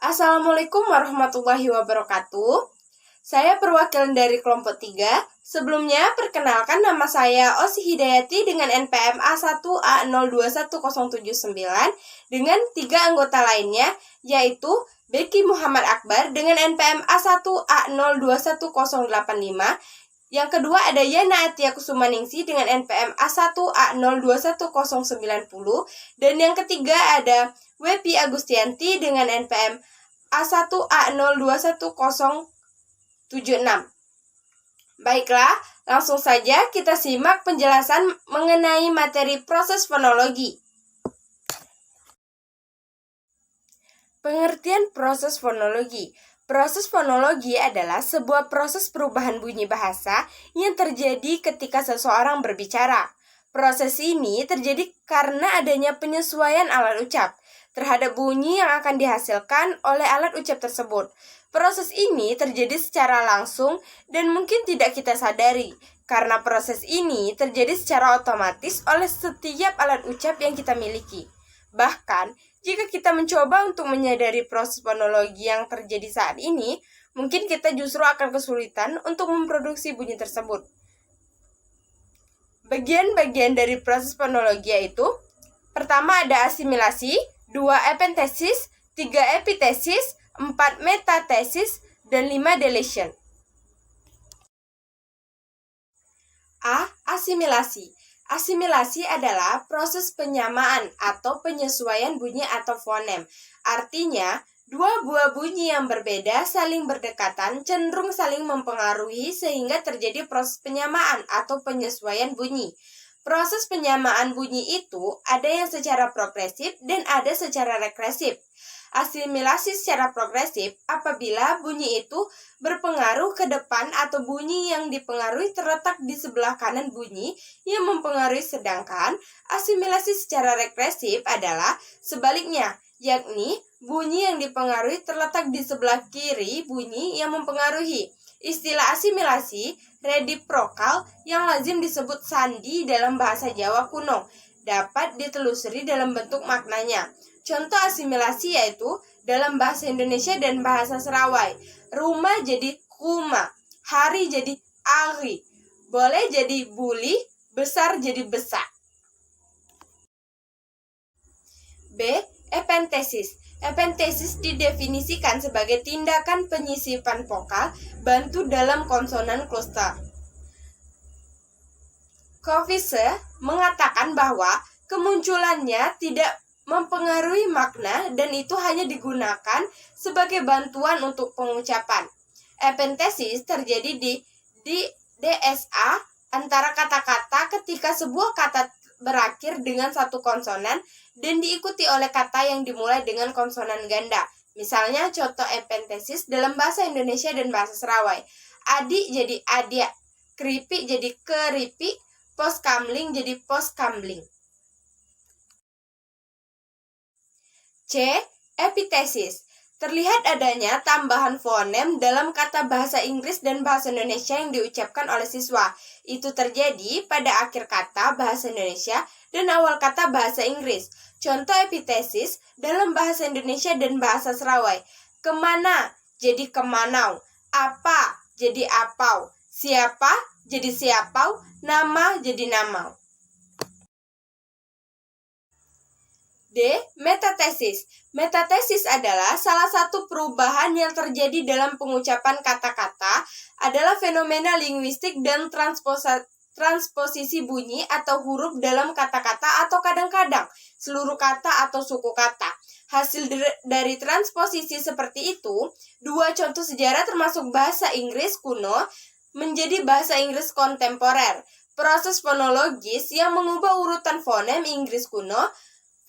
Assalamualaikum warahmatullahi wabarakatuh. Saya perwakilan dari kelompok 3. Sebelumnya, perkenalkan nama saya Osi Hidayati dengan NPM A1A021079 dengan 3 anggota lainnya, yaitu Beki Muhammad Akbar dengan NPM A1A021085. Yang kedua ada Yana Atia Kusumaningsi dengan NPM A1A021090. Dan yang ketiga ada Wepi Agustianti dengan NPM A1A021076. Baiklah, langsung saja kita simak penjelasan mengenai materi proses fonologi. Pengertian proses fonologi. Proses fonologi adalah sebuah proses perubahan bunyi bahasa yang terjadi ketika seseorang berbicara. Proses ini terjadi karena adanya penyesuaian alat ucap terhadap bunyi yang akan dihasilkan oleh alat ucap tersebut. Proses ini terjadi secara langsung dan mungkin tidak kita sadari, karena proses ini terjadi secara otomatis oleh setiap alat ucap yang kita miliki. Bahkan, jika kita mencoba untuk menyadari proses fonologi yang terjadi saat ini, mungkin kita justru akan kesulitan untuk memproduksi bunyi tersebut. Bagian-bagian dari proses fonologi yaitu: pertama ada asimilasi, 2 epentesis, 3 epitesis, 4 metatesis, dan 5 deletion. A. Asimilasi. Asimilasi adalah proses penyamaan atau penyesuaian bunyi atau fonem. Artinya, dua buah bunyi yang berbeda saling berdekatan cenderung saling mempengaruhi sehingga terjadi proses penyamaan atau penyesuaian bunyi. Proses penyamaan bunyi itu ada yang secara progresif dan ada secara regresif. Asimilasi secara progresif apabila bunyi itu berpengaruh ke depan atau bunyi yang dipengaruhi terletak di sebelah kanan bunyi yang mempengaruhi, sedangkan asimilasi secara regresif adalah sebaliknya, yakni bunyi yang dipengaruhi terletak di sebelah kiri bunyi yang mempengaruhi. Istilah asimilasi rediprokal yang lazim disebut sandi dalam bahasa Jawa kuno dapat ditelusuri dalam bentuk maknanya. Contoh asimilasi yaitu dalam bahasa Indonesia dan bahasa Serawai. Rumah jadi kuma, hari jadi ari, boleh jadi buli, besar jadi besak. B. Epentesis. Epentesis didefinisikan sebagai tindakan penyisipan vokal bantu dalam konsonan kluster. Covise mengatakan bahwa kemunculannya tidak mempengaruhi makna dan itu hanya digunakan sebagai bantuan untuk pengucapan. Epentesis terjadi di DSA antara kata-kata ketika sebuah kata berakhir dengan satu konsonan dan diikuti oleh kata yang dimulai dengan konsonan ganda. Misalnya contoh epentesis dalam bahasa Indonesia dan bahasa Serawai. Adik jadi adia, keripik jadi keripik, pos kamling jadi pos kamling. C. Epitesis. Terlihat adanya tambahan fonem dalam kata bahasa Inggris dan bahasa Indonesia yang diucapkan oleh siswa. Itu terjadi pada akhir kata bahasa Indonesia dan awal kata bahasa Inggris. Contoh epitesis dalam bahasa Indonesia dan bahasa Serawai. Kemana jadi kemanau, apa jadi apau, siapa jadi siapau, nama jadi namau. D. Metatesis. Metatesis adalah salah satu perubahan yang terjadi dalam pengucapan kata-kata, adalah fenomena linguistik dan transposisi bunyi atau huruf dalam kata-kata atau kadang-kadang seluruh kata atau suku kata. Hasil dari transposisi seperti itu, 2 contoh sejarah termasuk bahasa Inggris kuno menjadi bahasa Inggris kontemporer. Proses fonologis yang mengubah urutan fonem Inggris kuno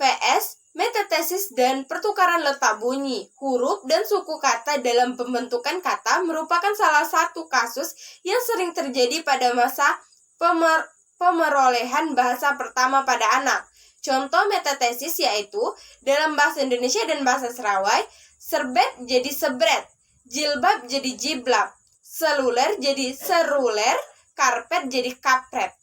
vs. Metatesis dan pertukaran letak bunyi, huruf, dan suku kata dalam pembentukan kata merupakan salah satu kasus yang sering terjadi pada masa pemerolehan bahasa pertama pada anak. Contoh metatesis yaitu dalam bahasa Indonesia dan bahasa Serawai, serbet jadi sebret, jilbab jadi jiblab, seluler jadi seruler, karpet jadi kapret.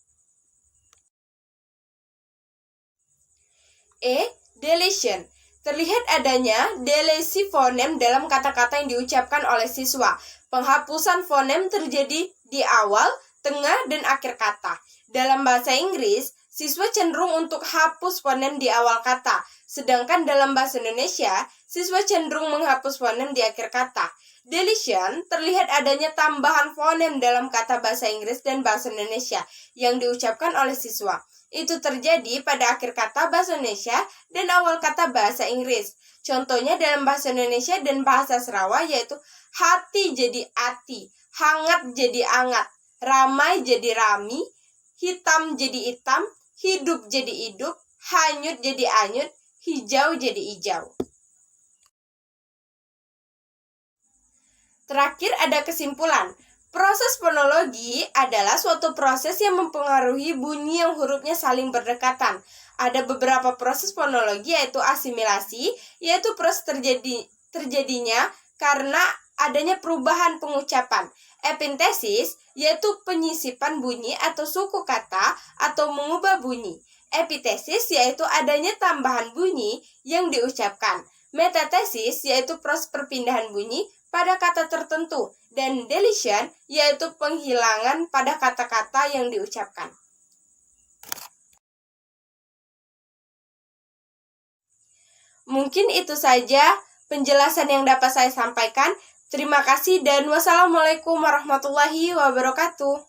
E. Deletion. Terlihat adanya delesi fonem dalam kata-kata yang diucapkan oleh siswa. Penghapusan fonem terjadi di awal, tengah, dan akhir kata. Dalam bahasa Inggris, siswa cenderung untuk hapus fonem di awal kata, sedangkan dalam bahasa Indonesia, siswa cenderung menghapus fonem di akhir kata. Deletion, terlihat adanya tambahan fonem dalam kata bahasa Inggris dan bahasa Indonesia yang diucapkan oleh siswa. Itu terjadi pada akhir kata bahasa Indonesia dan awal kata bahasa Inggris. Contohnya dalam bahasa Indonesia dan bahasa Sarawak yaitu hati jadi ati, hangat jadi angat, ramai jadi rami, hitam jadi hitam, hidup jadi hidup, hanyut jadi anyut, hijau jadi hijau. Terakhir ada kesimpulan. Proses fonologi adalah suatu proses yang mempengaruhi bunyi yang hurufnya saling berdekatan. Ada beberapa proses fonologi yaitu asimilasi, yaitu proses terjadinya karena adanya perubahan pengucapan. Epintesis, yaitu penyisipan bunyi atau suku kata atau mengubah bunyi. Epitesis, yaitu adanya tambahan bunyi yang diucapkan. Metatesis, yaitu proses perpindahan bunyi pada kata tertentu, dan deletion, yaitu penghilangan pada kata-kata yang diucapkan. Mungkin itu saja penjelasan yang dapat saya sampaikan. Terima kasih dan wassalamualaikum warahmatullahi wabarakatuh.